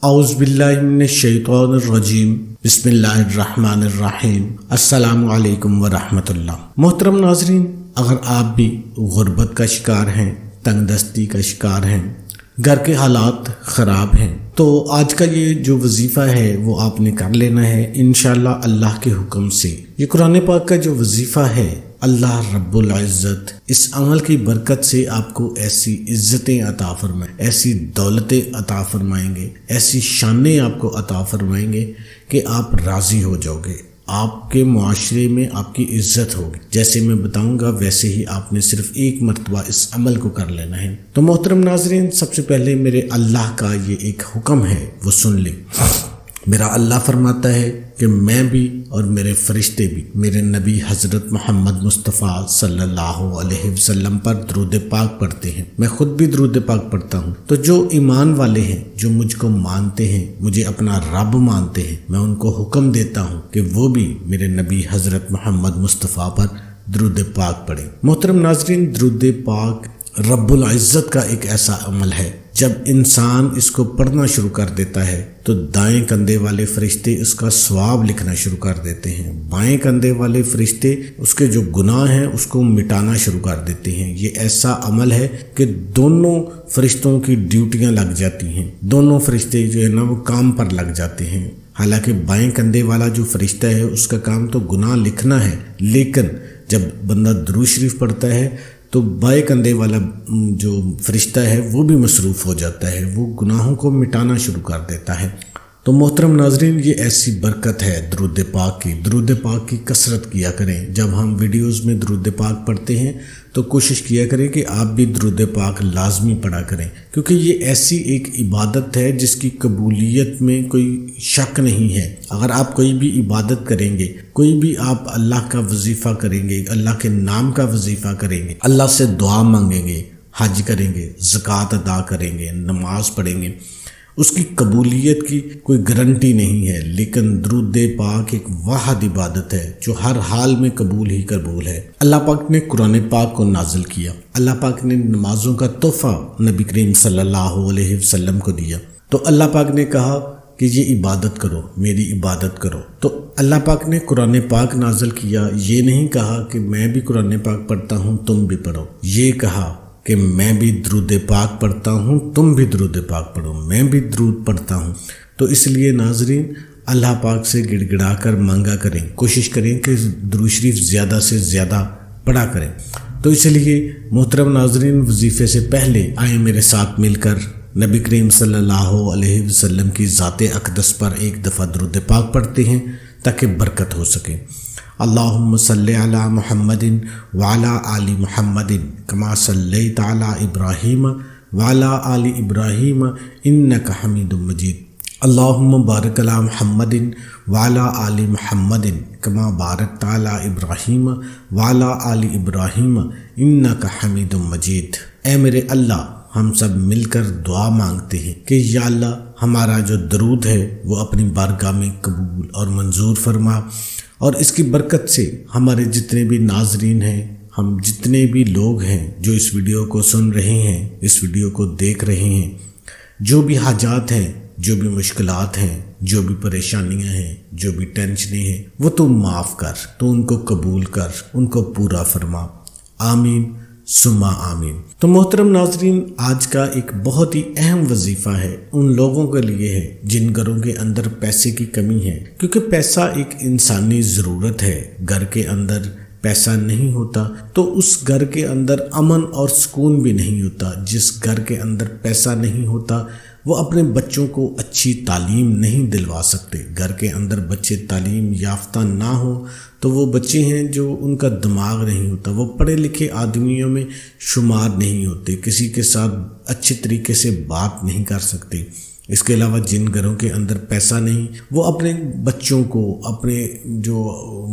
اعوذ باللہ من الشیطان الرجیم بسم اللہ الرحمن الرحیم السلام علیکم ورحمۃ اللہ۔ محترم ناظرین، اگر آپ بھی غربت کا شکار ہیں، تنگ دستی کا شکار ہیں، گھر کے حالات خراب ہیں، تو آج کا یہ جو وظیفہ ہے وہ آپ نے کر لینا ہے انشاءاللہ اللہ کے حکم سے۔ یہ قرآن پاک کا جو وظیفہ ہے، اللہ رب العزت اس عمل کی برکت سے آپ کو ایسی عزتیں عطا فرمائیں، ایسی دولتیں عطا فرمائیں گے، ایسی شانیں آپ کو عطا فرمائیں گے کہ آپ راضی ہو جاؤ گے۔ آپ کے معاشرے میں آپ کی عزت ہوگی۔ جیسے میں بتاؤں گا ویسے ہی آپ نے صرف ایک مرتبہ اس عمل کو کر لینا ہے۔ تو محترم ناظرین، سب سے پہلے میرے اللہ کا یہ ایک حکم ہے، وہ سن لیں۔ میرا اللہ فرماتا ہے کہ میں بھی اور میرے فرشتے بھی میرے نبی حضرت محمد مصطفیٰ صلی اللہ علیہ وسلم پر درود پاک پڑھتے ہیں۔ میں خود بھی درود پاک پڑھتا ہوں۔ تو جو ایمان والے ہیں، جو مجھ کو مانتے ہیں، مجھے اپنا رب مانتے ہیں، میں ان کو حکم دیتا ہوں کہ وہ بھی میرے نبی حضرت محمد مصطفیٰ پر درود پاک پڑھیں۔ محترم ناظرین، درود پاک رب العزت کا ایک ایسا عمل ہے، جب انسان اس کو پڑھنا شروع کر دیتا ہے تو دائیں کندھے والے فرشتے اس کا ثواب لکھنا شروع کر دیتے ہیں، بائیں کندھے والے فرشتے اس کے جو گناہ ہیں اس کو مٹانا شروع کر دیتے ہیں۔ یہ ایسا عمل ہے کہ دونوں فرشتوں کی ڈیوٹیاں لگ جاتی ہیں، دونوں فرشتے جو ہے نا وہ کام پر لگ جاتے ہیں۔ حالانکہ بائیں کندھے والا جو فرشتہ ہے اس کا کام تو گناہ لکھنا ہے، لیکن جب بندہ درود شریف پڑھتا ہے تو بائیں کندھے والا جو فرشتہ ہے وہ بھی مصروف ہو جاتا ہے، وہ گناہوں کو مٹانا شروع کر دیتا ہے۔ تو محترم ناظرین، یہ ایسی برکت ہے درود پاک کی۔ درود پاک کی کثرت کیا کریں۔ جب ہم ویڈیوز میں درود پاک پڑھتے ہیں تو کوشش کیا کریں کہ آپ بھی درود پاک لازمی پڑھا کریں، کیونکہ یہ ایسی ایک عبادت ہے جس کی قبولیت میں کوئی شک نہیں ہے۔ اگر آپ کوئی بھی عبادت کریں گے، کوئی بھی آپ اللہ کا وظیفہ کریں گے، اللہ کے نام کا وظیفہ کریں گے، اللہ سے دعا مانگیں گے، حج کریں گے، زکوٰۃ ادا کریں گے، نماز پڑھیں گے، اس کی قبولیت کی کوئی گارنٹی نہیں ہے۔ لیکن درود پاک ایک واحد عبادت ہے جو ہر حال میں قبول ہی قبول ہے۔ اللہ پاک نے قرآن پاک کو نازل کیا، اللہ پاک نے نمازوں کا تحفہ نبی کریم صلی اللہ علیہ وسلم کو دیا، تو اللہ پاک نے کہا کہ یہ عبادت کرو، میری عبادت کرو۔ تو اللہ پاک نے قرآن پاک نازل کیا، یہ نہیں کہا کہ میں بھی قرآن پاک پڑھتا ہوں تم بھی پڑھو، یہ کہا کہ میں بھی درود پاک پڑھتا ہوں تم بھی درود پاک پڑھو، میں بھی درود پڑھتا ہوں۔ تو اس لیے ناظرین، اللہ پاک سے گڑ گڑا کر مانگا کریں، کوشش کریں کہ درود شریف زیادہ سے زیادہ پڑھا کریں۔ تو اس لیے محترم ناظرین، وظیفے سے پہلے آئیں میرے ساتھ مل کر نبی کریم صلی اللہ علیہ وسلم کی ذات اقدس پر ایک دفعہ درود پاک پڑھتے ہیں تاکہ برکت ہو سکے۔ اللہم صلی علی محمد وعلی آل محمد کما صلیت علی ابراہیم وعلی آل ابراہیم انک حمید مجید۔ اللہم بارک علی محمد وعلی آل محمد کما بارکت علی ابراہیم وعلی آل ابراہیم انک حمید مجید۔ اے میرے اللہ، ہم سب مل کر دعا مانگتے ہیں کہ یا اللہ، ہمارا جو درود ہے وہ اپنی بارگاہ میں قبول اور منظور فرما، اور اس کی برکت سے ہمارے جتنے بھی ناظرین ہیں، ہم جتنے بھی لوگ ہیں جو اس ویڈیو کو سن رہے ہیں، اس ویڈیو کو دیکھ رہے ہیں، جو بھی حاجات ہیں، جو بھی مشکلات ہیں، جو بھی پریشانیاں ہیں، جو بھی ٹینشنیں ہیں، وہ تو معاف کر، تو ان کو قبول کر، ان کو پورا فرما، آمین ثم آمین۔ تو محترم ناظرین، آج کا ایک بہت ہی اہم وظیفہ ہے، ان لوگوں کے لیے ہے جن گھروں کے اندر پیسے کی کمی ہے، کیونکہ پیسہ ایک انسانی ضرورت ہے۔ گھر کے اندر پیسہ نہیں ہوتا تو اس گھر کے اندر امن اور سکون بھی نہیں ہوتا۔ جس گھر کے اندر پیسہ نہیں ہوتا وہ اپنے بچوں کو اچھی تعلیم نہیں دلوا سکتے۔ گھر کے اندر بچے تعلیم یافتہ نہ ہو تو وہ بچے ہیں جو ان کا دماغ نہیں ہوتا، وہ پڑھے لکھے آدمیوں میں شمار نہیں ہوتے، کسی کے ساتھ اچھے طریقے سے بات نہیں کر سکتے۔ اس کے علاوہ جن گھروں کے اندر پیسہ نہیں، وہ اپنے بچوں کو، اپنے جو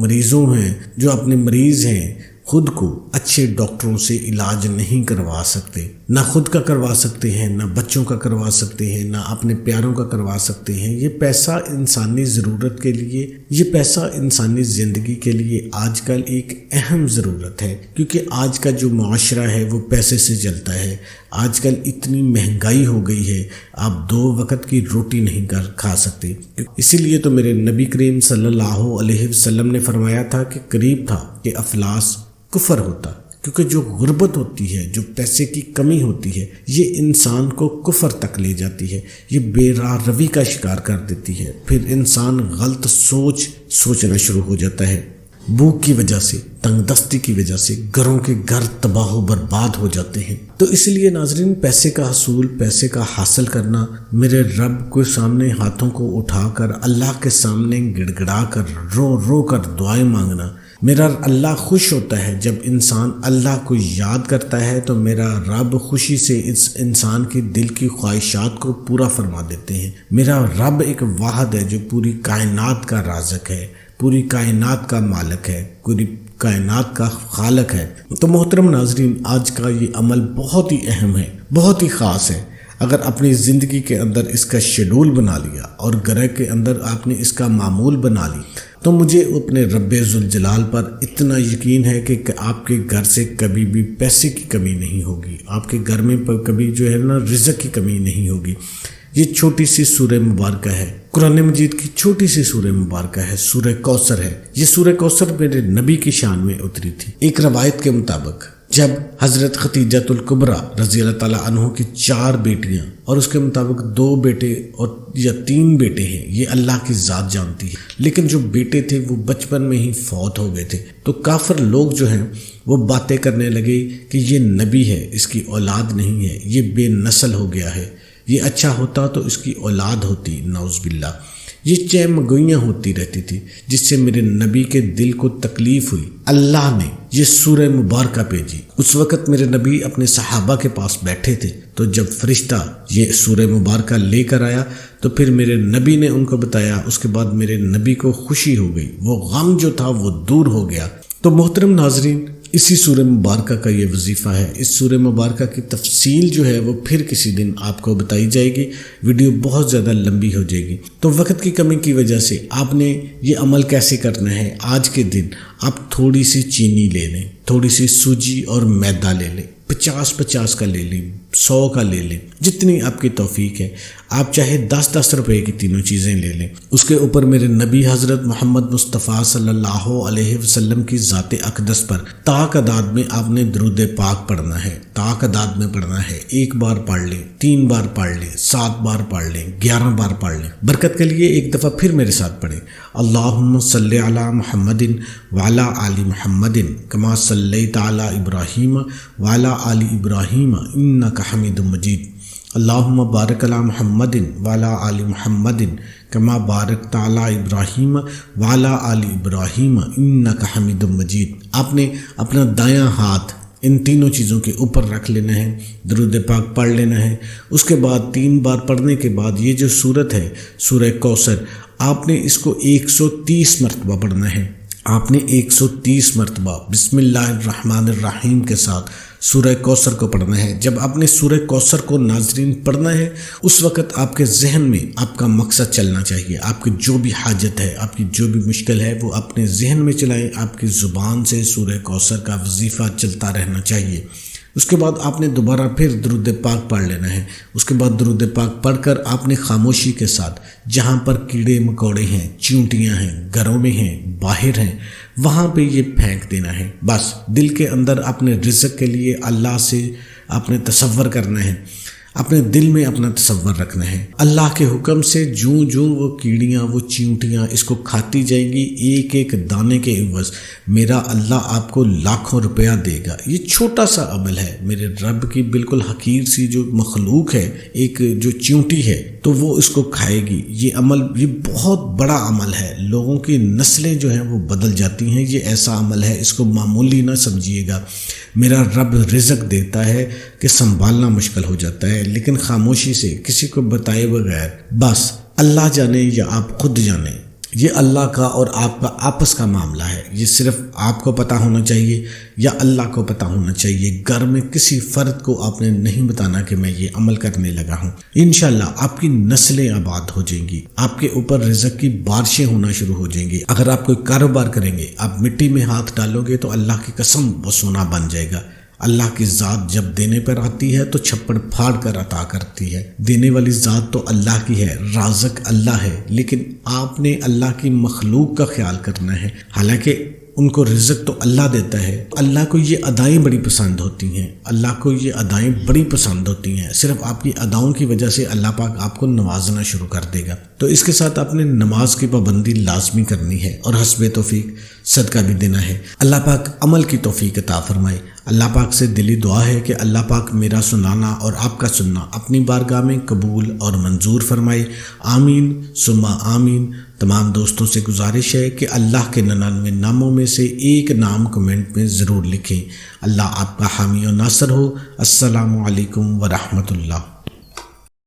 مریضوں ہیں، جو اپنے مریض ہیں، خود کو اچھے ڈاکٹروں سے علاج نہیں کروا سکتے، نہ خود کا کروا سکتے ہیں، نہ بچوں کا کروا سکتے ہیں، نہ اپنے پیاروں کا کروا سکتے ہیں۔ یہ پیسہ انسانی ضرورت کے لیے، یہ پیسہ انسانی زندگی کے لیے آج کل ایک اہم ضرورت ہے، کیونکہ آج کا جو معاشرہ ہے وہ پیسے سے چلتا ہے۔ آج کل اتنی مہنگائی ہو گئی ہے، آپ 2 وقت کی روٹی نہیں کھا سکتے۔ اسی لیے تو میرے نبی کریم صلی اللہ علیہ وسلم نے فرمایا تھا کہ قریب تھا کہ افلاس کفر ہوتا، کیونکہ جو غربت ہوتی ہے، جو پیسے کی کمی ہوتی ہے، یہ انسان کو کفر تک لے جاتی ہے، یہ بے راہ روی کا شکار کر دیتی ہے۔ پھر انسان غلط سوچنا شروع ہو جاتا ہے، بھوک کی وجہ سے، تنگ دستی کی وجہ سے گھروں کے گھر تباہ و برباد ہو جاتے ہیں۔ تو اس لیے ناظرین، پیسے کا حصول، پیسے کا حاصل کرنا، میرے رب کے سامنے ہاتھوں کو اٹھا کر، اللہ کے سامنے گڑ گڑا کر، رو رو کر دعائیں مانگنا، میرا اللہ خوش ہوتا ہے جب انسان اللہ کو یاد کرتا ہے، تو میرا رب خوشی سے اس انسان کی دل کی خواہشات کو پورا فرما دیتے ہیں۔ میرا رب ایک واحد ہے جو پوری کائنات کا رازق ہے، پوری کائنات کا مالک ہے، پوری کائنات کا خالق ہے۔ تو محترم ناظرین، آج کا یہ عمل بہت ہی اہم ہے، بہت ہی خاص ہے۔ اگر اپنی زندگی کے اندر اس کا شیڈول بنا لیا اور گھر کے اندر آپ نے اس کا معمول بنا لی، تو مجھے اپنے رب ذوالجلال پر اتنا یقین ہے کہ آپ کے گھر سے کبھی بھی پیسے کی کمی نہیں ہوگی، آپ کے گھر میں کبھی جو ہے نا رزق کی کمی نہیں ہوگی۔ یہ چھوٹی سی سورہ مبارکہ ہے، قرآن مجید کی چھوٹی سی سورہ مبارکہ ہے، سورہ کوثر ہے۔ یہ سورہ کوثر میرے نبی کی شان میں اتری تھی۔ ایک روایت کے مطابق جب حضرت خدیجۃ الکبریٰ رضی اللہ تعالیٰ عنہ کی 4 بیٹیاں اور اس کے مطابق 2 بیٹے اور یا 3 بیٹے ہیں، یہ اللہ کی ذات جانتی ہے، لیکن جو بیٹے تھے وہ بچپن میں ہی فوت ہو گئے تھے، تو کافر لوگ جو ہیں وہ باتیں کرنے لگے کہ یہ نبی ہے، اس کی اولاد نہیں ہے، یہ بے نسل ہو گیا ہے، یہ اچھا ہوتا تو اس کی اولاد ہوتی، نعوذ باللہ۔ یہ چہمگوئیاں ہوتی رہتی تھی، جس سے میرے نبی کے دل کو تکلیف ہوئی۔ اللہ نے یہ سورہ مبارکہ بھیجی۔ اس وقت میرے نبی اپنے صحابہ کے پاس بیٹھے تھے، تو جب فرشتہ یہ سورہ مبارکہ لے کر آیا تو پھر میرے نبی نے ان کو بتایا۔ اس کے بعد میرے نبی کو خوشی ہو گئی، وہ غم جو تھا وہ دور ہو گیا۔ تو محترم ناظرین، اسی سورہ مبارکہ کا یہ وظیفہ ہے۔ اس سورہ مبارکہ کی تفصیل جو ہے وہ پھر کسی دن آپ کو بتائی جائے گی، ویڈیو بہت زیادہ لمبی ہو جائے گی۔ تو وقت کی کمی کی وجہ سے آپ نے یہ عمل کیسے کرنا ہے؟ آج کے دن آپ تھوڑی سی چینی لے لیں، تھوڑی سی سوجی اور میدا لے لیں، 50 کا لے لیں، 100 کا لے لیں، جتنی آپ کی توفیق ہے۔ آپ چاہے 10 روپے کی تینوں چیزیں لے لیں۔ اس کے اوپر میرے نبی حضرت محمد مصطفیٰ صلی اللہ علیہ وسلم کی ذات اقدس پر طاق عداد میں آپ نے درود پاک پڑھنا ہے، طاق عداد میں پڑھنا ہے۔ 1 بار پڑھ لیں، 3 بار پڑھ لیں، 7 بار پڑھ لیں، 11 بار پڑھ لیں۔ برکت کے لیے ایک دفعہ پھر میرے ساتھ پڑھیں، اللہم صلی علی محمد وعلی آل محمد کما صلیت علی ابراہیم وعلی آل ابراہیم انک حمید مجید، اللہم بارک علی محمد وعلی آل محمد کما بارکت علی ابراہیم وعلی آل ابراہیم انک حمید مجید۔ آپ نے اپنا دایاں ہاتھ ان تینوں چیزوں کے اوپر رکھ لینا ہے، درود پاک پڑھ لینا ہے۔ اس کے بعد 3 بار پڑھنے کے بعد یہ جو سورت ہے سورہ کوثر، آپ نے اس کو 130 مرتبہ پڑھنا ہے۔ آپ نے 130 مرتبہ بسم اللہ الرحمن الرحیم کے ساتھ سورہ کوثر کو پڑھنا ہے۔ جب آپ نے سورہ کوثر کو ناظرین پڑھنا ہے، اس وقت آپ کے ذہن میں آپ کا مقصد چلنا چاہیے۔ آپ کی جو بھی حاجت ہے، آپ کی جو بھی مشکل ہے، وہ اپنے ذہن میں چلائیں۔ آپ کی زبان سے سورہ کوثر کا وظیفہ چلتا رہنا چاہیے۔ اس کے بعد آپ نے دوبارہ پھر درود پاک پڑھ لینا ہے۔ اس کے بعد درود پاک پڑھ کر آپ نے خاموشی کے ساتھ جہاں پر کیڑے مکوڑے ہیں، چیونٹیاں ہیں، گھروں میں ہیں، باہر ہیں، وہاں پہ یہ پھینک دینا ہے۔ بس دل کے اندر اپنے رزق کے لیے اللہ سے آپ نے تصور کرنا ہے، اپنے دل میں اپنا تصور رکھنا ہے۔ اللہ کے حکم سے جوں وہ کیڑیاں، وہ چیونٹیاں اس کو کھاتی جائیں گی، ایک ایک دانے کے عوض میرا اللہ آپ کو لاکھوں روپیہ دے گا۔ یہ چھوٹا سا عمل ہے، میرے رب کی بالکل حقیر سی جو مخلوق ہے، ایک جو چیونٹی ہے، تو وہ اس کو کھائے گی۔ یہ عمل، یہ بہت بڑا عمل ہے، لوگوں کی نسلیں جو ہیں وہ بدل جاتی ہیں۔ یہ ایسا عمل ہے، اس کو معمولی نہ سمجھیے گا۔ میرا رب رزق دیتا ہے کہ سنبھالنا مشکل ہو جاتا ہے، لیکن خاموشی سے کسی کو بتائے بغیر، بس اللہ جانے یا آپ خود جانیں، یہ اللہ کا اور آپ کا آپس کا معاملہ ہے، یہ صرف آپ کو پتہ ہونا چاہیے یا اللہ کو پتہ ہونا چاہیے۔ گھر میں کسی فرد کو آپ نے نہیں بتانا کہ میں یہ عمل کرنے لگا ہوں۔ انشاءاللہ آپ کی نسلیں آباد ہو جائیں گی، آپ کے اوپر رزق کی بارشیں ہونا شروع ہو جائیں گی۔ اگر آپ کوئی کاروبار کریں گے، آپ مٹی میں ہاتھ ڈالو گے تو اللہ کی قسم وہ سونا بن جائے گا۔ اللہ کی ذات جب دینے پر آتی ہے تو چھپڑ پھاڑ کر عطا کرتی ہے۔ دینے والی ذات تو اللہ کی ہے، رازق اللہ ہے، لیکن آپ نے اللہ کی مخلوق کا خیال کرنا ہے۔ حالانکہ ان کو رزق تو اللہ دیتا ہے۔ اللہ کو یہ ادائیں بڑی پسند ہوتی ہیں، اللہ کو یہ ادائیں بڑی پسند ہوتی ہیں۔ صرف آپ کی اداؤں کی وجہ سے اللہ پاک آپ کو نوازنا شروع کر دے گا۔ تو اس کے ساتھ آپ نے نماز کی پابندی لازمی کرنی ہے اور حسب توفیق صدقہ بھی دینا ہے۔ اللہ پاک عمل کی توفیق عطا فرمائے۔ اللہ پاک سے دلی دعا ہے کہ اللہ پاک میرا سنانا اور آپ کا سننا اپنی بارگاہ میں قبول اور منظور فرمائے، آمین ثم آمین۔ تمام دوستوں سے گزارش ہے کہ اللہ کے 99 ناموں میں سے ایک نام کمنٹ میں ضرور لکھیں۔ اللہ آپ کا حامی و ناصر ہو۔ السلام علیکم ورحمۃ اللہ۔